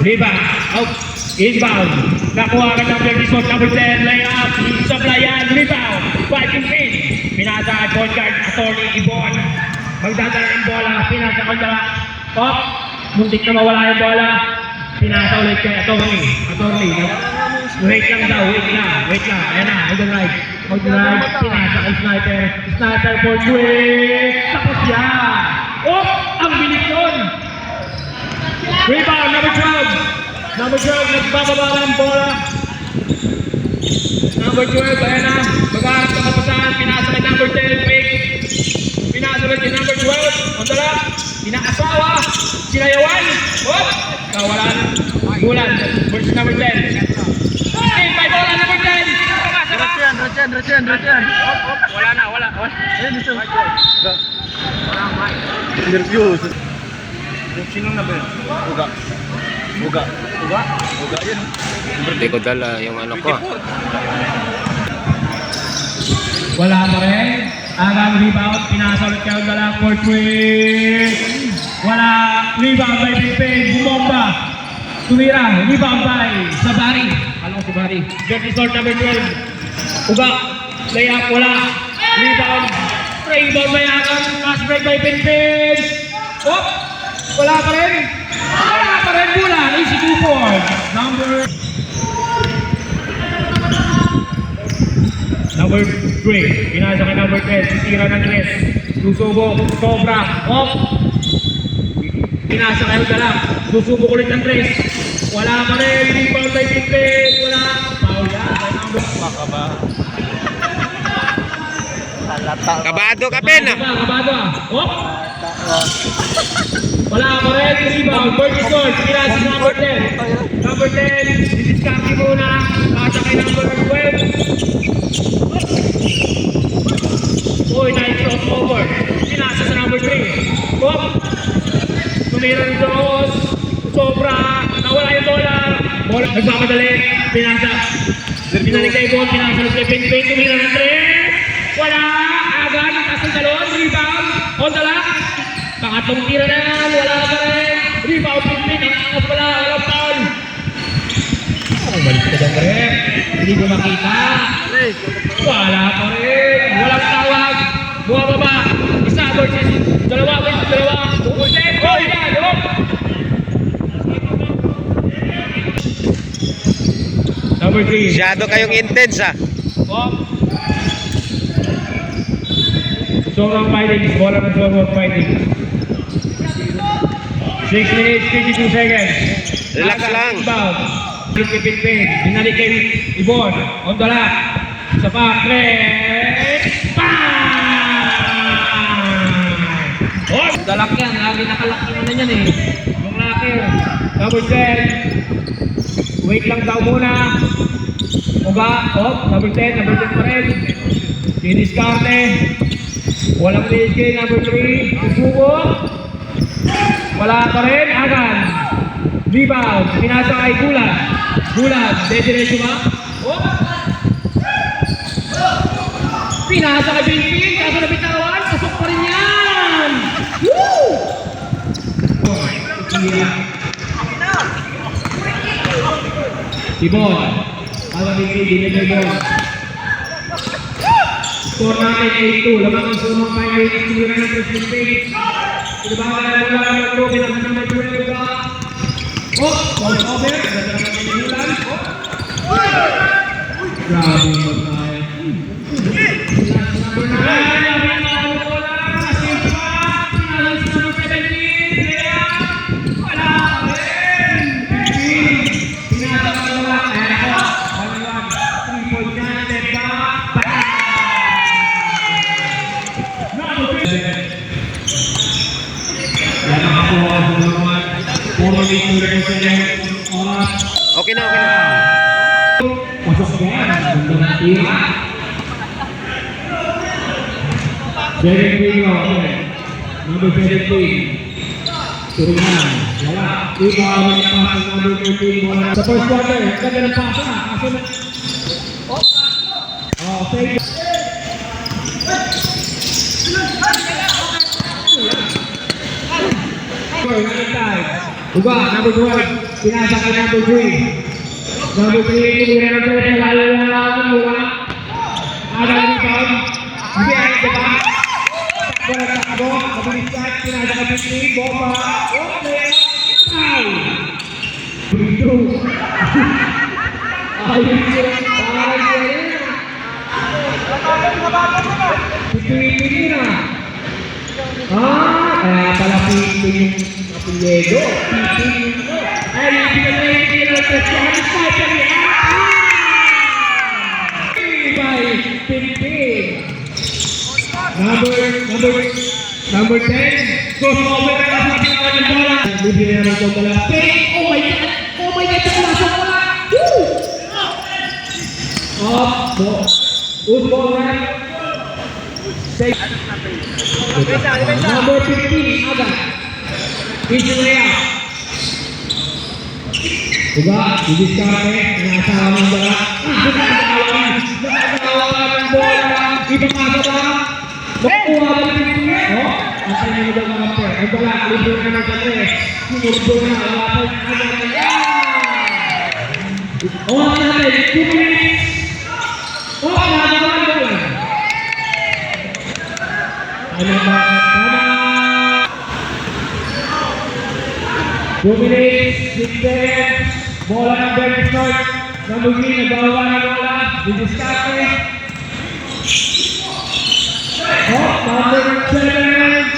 Rebound. Out. Inbound. Nakuha agad ng Bertison. Number 10. Layup. Sablayan. Rebound. Fighting pin. Pinasa at point guard. Attorney Ibon. Magdadala ng bola. Pinasa ko dala. Pop. Muntik na mawala yung bola. Pinasa ulit kay Attorney. Wait lang daw. Wait lang. Ayan na. Mag-drive. Pinasa kay Sniper. Sniper for quick. Tapos yan. Oh! Ang bilis yun. Rebound. Number 12. Nagbababa ng bola. Number 12. Ayan na. Mag-aarap na kapasahan. Pinasa kay number 10. Quick. Pinasa kay number 12. Mandala. Pinakasawa. Sinayawan. Oh! Wala na. Gulan. Versus number 10. Hey, may bola number 10. Retian. Wala. Ayun, ito. Nervyos. Sino na ba yun? Uga, yun. Hindi ko dala yung ano ko. Wala pa rin. Agang rebound. Pinasa ulit kayo dala. Court quick. Wala. Rebound by Pimpin. Bumomba. Tumira. Rebound by Sabari. Alam ko Sabari. Dirty sort number 12. Uga. Layup. Wala. Rebound. Rebound by Agang. Pass break by Pimpin. Oh! Wala pa rin. Bulan. Easy 2 points. Number 3. Pinasa kay number 10. Sisira ng Tres. Susubok. Sobra. Off. Pinasa kayo dala. Susubok ulit ng Tres. Wala pa rin. Rebound by Pimpin. Wala. Foul yan. Kabado ka, Ben. Kabado. Off. Wala pa rin. Rebound. Bertison. Pinasa number 10. Number 10. Didiscarte muna. Pasa kay number 12. Uy, nice crossover. Pinasa sa number 3. Pop. Tumira rin doon. Sobra. Nawala yung bola. Bola. Nagmamadali. Pinasa. Pinalik kay Ibon. Pinasa rin kay Pimpin. Tumira ng 3. Wala. Agad. Taas ng talon. Rebound. On the lock. Pangatlong tira na yan. Wala pa rin. Rebound. Pimpin. Ang angas pala. Walang foul. Balik ka dyan rin. Hindi ko makita. Wala pa rin. Walang tawag. Bumababa. Isa versus dalawa. Ulit. Oh, yan. Number 3. Masyado kayong intense, ha? Oh. Sobrang fighting. Bola ng sobrang fighting. 6 minutes, 52 seconds. Relax lang. Inbound. Pimpin. Binalik kay Ibon. On the lap. Isa pa. Tres. Oh! Dalak yan. Lagi nakalaki mo na yan eh. Yung laki. Number 10. Wait lang daw muna. Uga. Oh. Number 10. Number 10 pa rin. Diniskarte. Walang DSK. Number 3. Susubo. Wala pa rin. Agan. Rebound. Pinasa kay Gulan. Dediretso ba? Oh! Pinasa kay Pimpin. Kaso nabitawan. Pasok pa rin yan. Woo! Ibon. Para Pimpin. Dinibon. Score natin 8-2. Lamang ang sumang 5 minutes. Sumira ng Pimpin. Pinabahan na mula ng Metro. Pinasa ng Metro. Oh! Ball over. Ganda naman ng Gulan. Grabe mo tayo. Number 9. Okay na. Pasok yan. Ganda ng tira. 17 Number 17. Turingan. Wala. Iba ang pasok number 13. Sa first quarter, ganda ng pasok. Kasi na... Oh, okay. Another time. Uga, number 12. Pinasa kay number 3. Number 3, tumira ng 3. Lalo na lang mula. Ada rebound. Hindi ay diba? Takbo na takbo. Mabilis ka. Pinasa kay 15. Bomba. Okay. Foul. Free throw. Ayun siya. Parang siya. Pipili na. Kaya pala pipili yung apelyedo. Pipili mo. Ay, pipili na Cristiano Sniper niya. By Pipili. Number 10. Goes over na sa pinawa ng bola. Bibili na ng bola. Oh my God! Oh my God! Nasa bola! Woo! Up. Football right. Number 15, Aga. Israel. Uga, didiskarte. Inasawa ng bola. Nakagawa ng bola. Ipapasa ba? Makuha ba ng pinili? Ang kanyang daw mga pair. Ang bola, libre na ng katre. Sinurdo na. Wala pa yung Aga. Oras natin, 2 minutes. Nakagawa ng bola. Ano ba? Tama! 2 minutes, 6 seconds. Bola ng very short. Number 3, nagawa ng bola. Didiskarte. Number 7.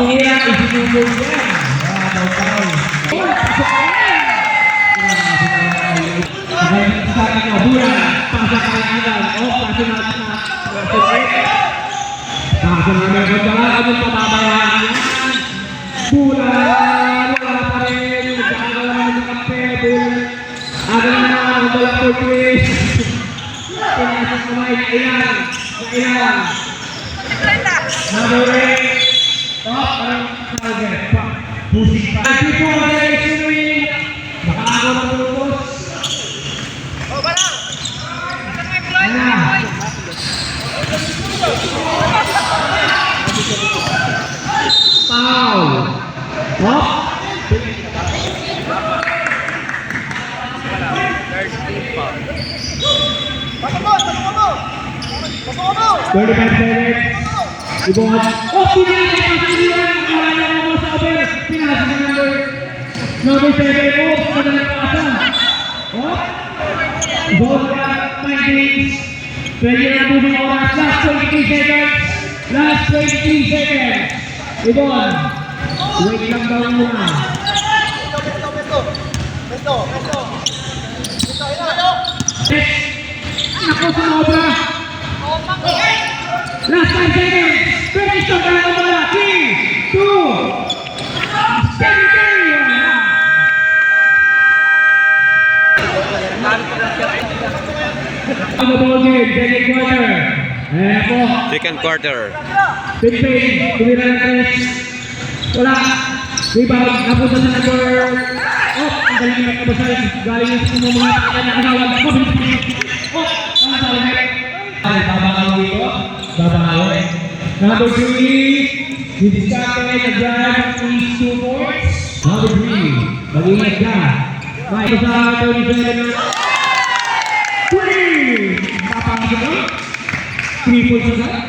Kaya, isinubog yan. Sa bulan, pasa kay Adam. Pasa natin na. Pasa namin kung wala kami pababayaan yan. Bulan, wala pa rin. Nagkakagawa ng kape, bulan. Aga na ang bola for 3. Pinasok kamay na ilan. Number 8. Parang target. Pusing pa. Dito ang direction. Nakakago ng tulog. Foul. Thirty-five seconds. Ibon. Pinasa sa number 7. Madalang pasa. Bola, 5 minutes. Pwede na moving oras. Last 23 seconds. Last 23 seconds. Ibon. Wait lang daw muna. Ako sa obra. Last 5 seconds. Finish to ka lang bola. 3, 2, 17. Ang ball game, second quarter. Ayan po. Second quarter. Big Payne, tumira ng 3. Wala. Rebound, napunta sa number. Ang galing na kabasal. Galing yung sa mga nakakawag. Ang talamit. Ay, babakaw dito. Babakaw. Number 3. Didiskarte, nag-drive. Please 2 points. Number 3. Mag-ingat ka. May sa 37 na. 3! Papasok ka? 3 points na ka?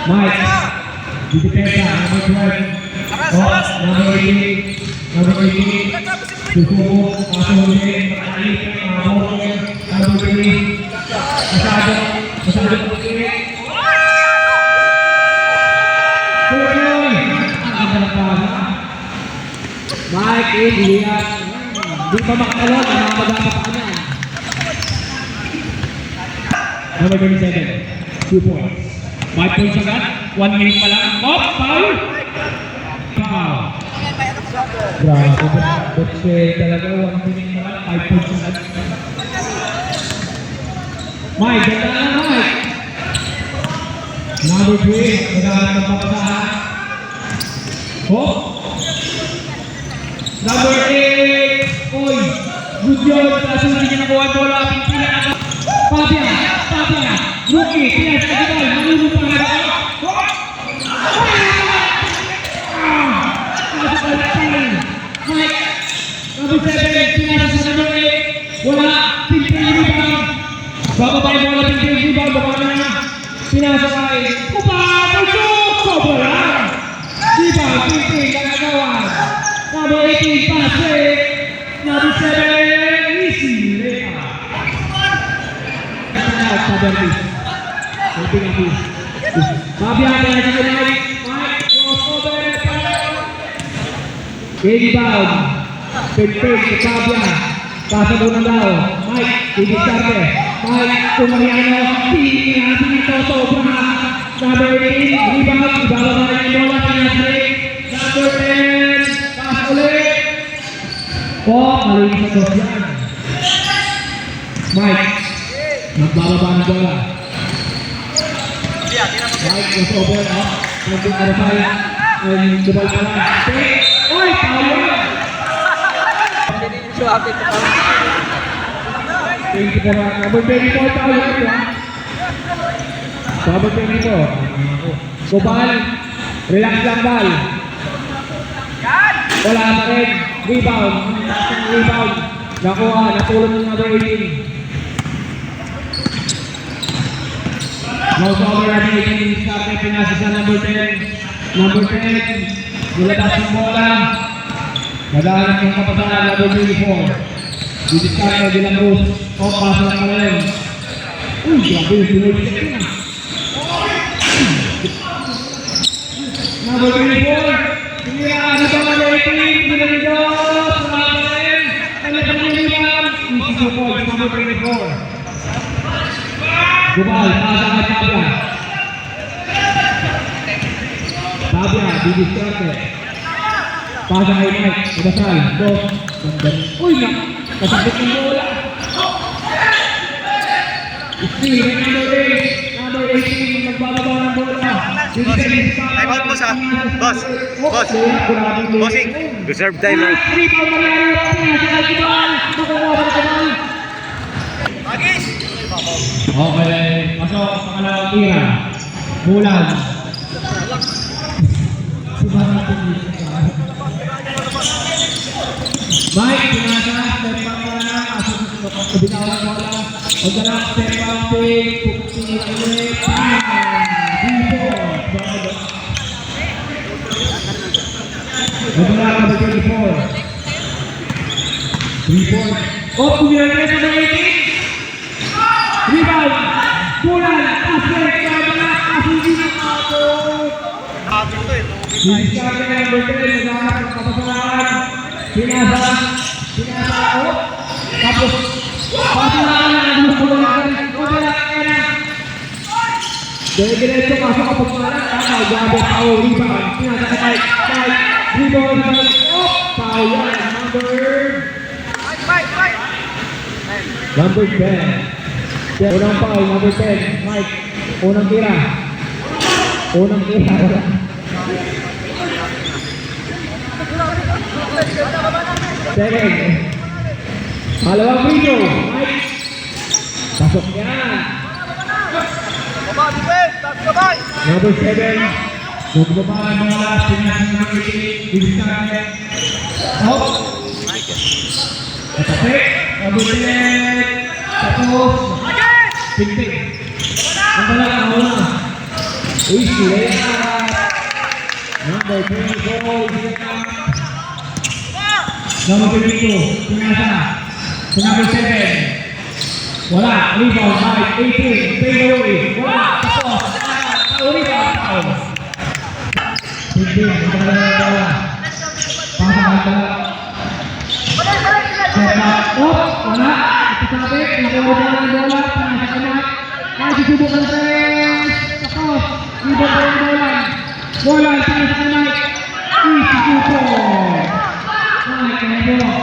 Mike, Didipesa, number 12. Number 18. Number 18. Susubo, Pasuli, Pakalit, Mahmoud, number 3. Masado Pagkiri. Tuloy! Ang ganda ng pasa. Mike, Elias. Hindi pa makakalot. Ang mga magapa pa kanya. Number 27. 2 points. 5 points agad. 1 minute pa lang. Foul! Foul. Grabe. Kasi talaga 1 minute pa lang. 5 points agad. Mike, ganda na Mike. Number 3. Magandang magpapasahan. Number 8. Uy. Good job. Kaso hindi niya nakuha bola. Pipila na. Papia. Rookie. Pinag-agad. Manunod pa nga. Pinasakay. Kupapasok! Sobra lang! Rebound, Pinting, Kagagawan. Number 18, Patrick. Number 7, Easy. Layup. Sabertis. Pinting. Fabian, kaya sa Mike. Mike, crossover. Rebound. Pinting, Fabian. Pasa muna daw. Mike, Didiskarte. Mike, Kumariano. Pinting ito, sobra. Number 18, rebound. Ibaba na rin yung bola. Pinasrik. Number 10, pass ulit. Malinis sa dos yan. Mike, nagbababa ng bola. Mike, crossover. Nandun Arasay. Ay, dubal pa lang. Oy, power! 24, number 24, power ito. Number 24. Kubal, relax lang bal. Wala pa rin. Rebound. Rebound. Nakuha, natulong ng number 18. Now cover natin 18. Start na pinasa sa number 10. Number 10. Nilabas ng bola. Nagahanap yung kapasahan number 24. Didiskarte na Dylan Cruz. Pasa na ka rin. Uy, grabe yung pinag-isip ko na. Number 24. Tiniraan na ba number 18? Pinag-isip. Salamat na rin. Kanya pa rin rebound. Easy 2 points. Number 24. Gubal, pasa kay Fabia. Fabia, Didiskarte. Pasa kay Mike. Ibasal. Dos. Uy, na. Kasakit ng bola. Steve, number 8. Number 18. Nagbababa ng bola. Time out, boss, ah. Boss. Boss. Bossing. Reserve time out. Rebound Mariano. Sa Gubal. Nakuha ba na Gubal? Okay. Pasok. Pangalawang tira. Bulan. Mike, pinasa, step back mo na, bitaw ng bola, o dala, step back, puksin ulit, dito, o dala, number 24, 3 points, tumira na sa 18, rebound, bulan, pasok, kabala, hindi na ako, didiskarte na number 10, naghahanap ng kapasalaan, Pinasa, tapos, pasilaan na ng bulan, diretso pasok kapag pala, gabi, foul, rebound, pinasa ka Mike, rebound, foul, number 10, unang foul, number 10, Mike, unang tira, wala. Second. Malawang video. Mike. Pasok yan. Number 7. Nagbaba ang bola. Pinasa ng 18. Didiskarte. Hop. Katapik. Number 10. Tapos. Pinting. Ang bala ang bola. Easy layup. Number 24. Number 22, pinasa. Number 7. Wala, rebound, Mike, 18, fade away. Wala, tapos. Rebound, foul. Hindi, hindi na lang bola. Pasa ka bola. Set up. Wala. Ipasabit, nakuha ng bola. Pinasa ka Mike. Nagsusubukan sa tapos. Rebound pa yung bola. Bola, pinasa ka Mike. Easy 2 points.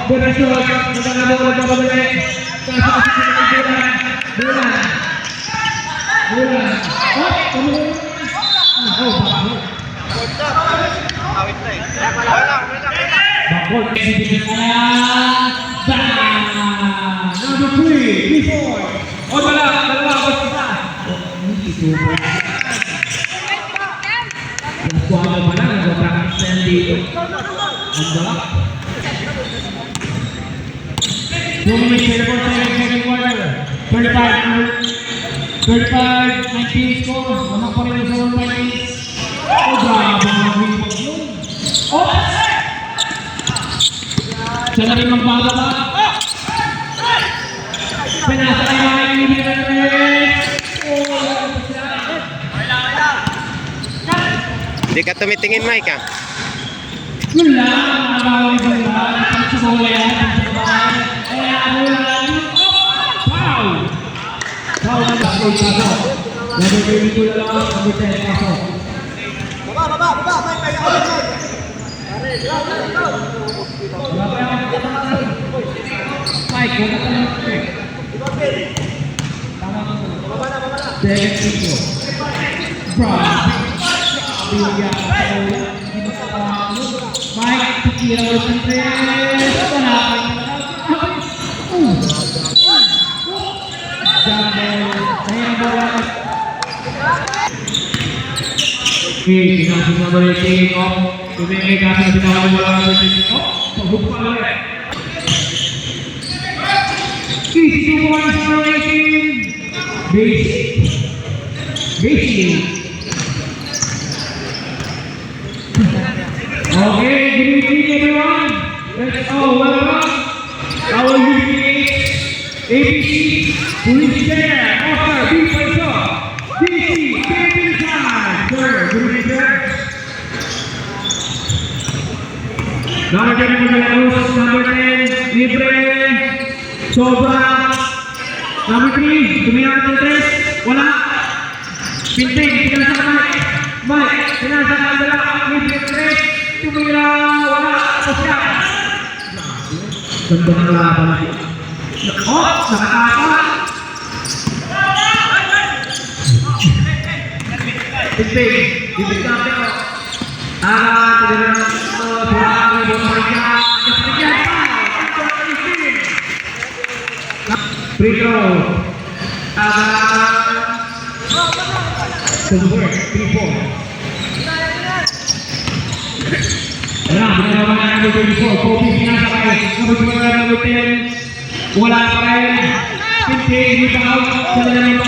Bulan shot, maganda mo nagbabalik. Kasakasik na bulan. Bakot. Number 3, before. Dalawa, basta. Ang kuwala pa lang, nag-practice na dito. Ang balak. 2 minutes, 24 seconds, second quarter. 35 minutes. Third card, 19 score. Walang pa rin sa 1 minutes. Oh, grabe ang rebound yun. Oh! Siya na rin magbababa. Pinasa kayo mga kaibigan na rin. Hindi ka tumitingin, Mike, ah. Yun lang, nakakawin ba lang? Ang sa bola yan, ang sa bahay. Kaya ano lang yun. Foul! Foul na ba? Foul kaso. Nagagawin ko na lang ang butet kaso. Mike, wala ka lang. Tama ka mo. Second people. Brown. Mike, tukira ulit ng tres. Panakay na lang. Jumble. Ayun ang bola. Okay, pinasok na balik take off. Tumingin kasi na pinawala wala na take off. Pag-hook pa ulit. Easy to one for rating. Basic. Okay, good evening everyone. Let's all welcome our UPH, ABC, Police Chair, Oscar B. Paisa, DC, Kevin Chan. Sir, good evening sir. Number 10, number 10, Libre, Sobra. Number 3, tumira ng 3, wala. Pinting, pinasa ka Mike, pinasa ka wala. Libre 3, tumira, wala. Oscar. Ganda ng laban natin. Oh, nakakaka. Pinting, bibig natin o. Tumira ng free throw. Silver, 3-4. Ayan, binalaman na number 24. Kobe, pinasa kayo. Number 10. Wala pa rin. Pinting, rebound. Sa nalang